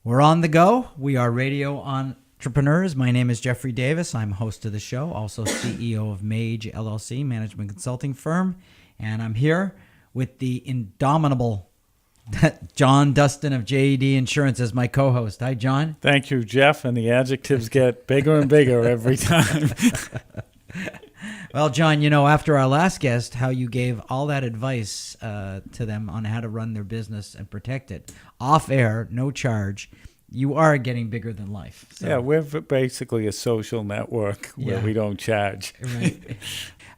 We're on the go. We are radio entrepreneurs. My name is Jeffrey Davis. I'm host of the show, also CEO of Mage LLC, management consulting firm. And I'm here with the indomitable John Dustin of JED Insurance as my co-host. Hi, John. Thank you, Jeff. And the adjectives get bigger and bigger every time. Well, John, you know, after our last guest, how you gave all that advice to them on how to run their business and protect it off air, no charge. You are getting bigger than life. So. Yeah, we're basically a social network where we don't charge. Right.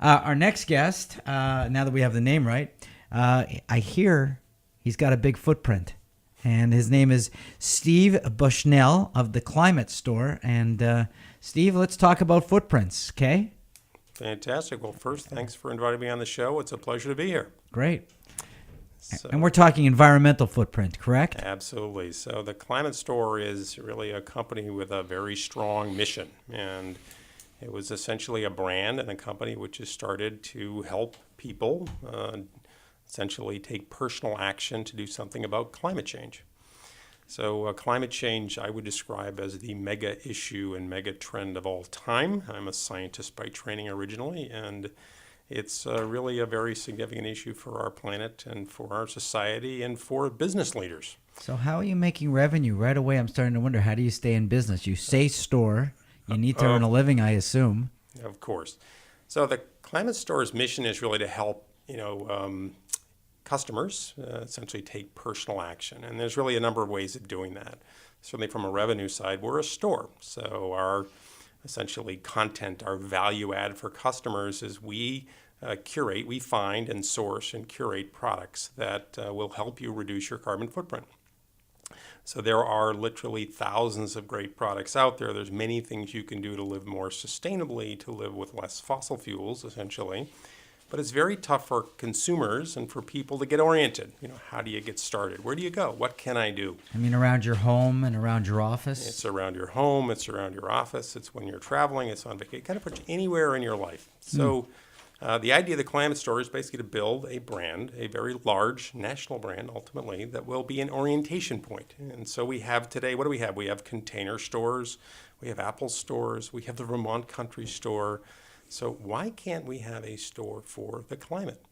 Our next guest, now that we have the name right, I hear he's got a big footprint. And his name is Steve Bushnell of the ClimateStore. And Steve, let's talk about footprints, okay? Fantastic. Well, first, thanks for inviting me on the show. It's a pleasure to be here. Great. So, And we're talking environmental footprint, correct? absolutely. So the ClimateStore is really a company with a very strong mission. And it was essentially a brand and a company which has started to help people essentially take personal action to do something about climate change. So climate change I would describe as the mega issue and mega trend of all time. I'm a scientist by training originally, and it's really a very significant issue for our planet and for our society and for business leaders. So how are you making revenue? Right away, I'm starting to wonder, how do you stay in business? You say store. You need to earn a living, I assume. Of course. So the ClimateStore's mission is really to help, customers essentially take personal action. And there's really a number of ways of doing that. Certainly from a revenue side, we're a store. So our essentially content, our value add for customers is we curate, we find and source and curate products that will help you reduce your carbon footprint. So there are literally thousands of great products out there. There's many things you can do to live more sustainably, to live with less fossil fuels, essentially. But it's very tough for consumers and for people to get oriented. How do you get started? Where do you go? What can I do? I mean, around your home and around your office? It's around your home. It's around your office. It's when you're traveling. It's on vacation. It kind of puts you anywhere in your life. So the idea of the ClimateStore is basically to build a brand, a very large national brand, ultimately, that will be an orientation point. And so we have today, what do we have? We have Container Stores. We have Apple stores. We have the Vermont Country Store. So why can't we have a store for the climate?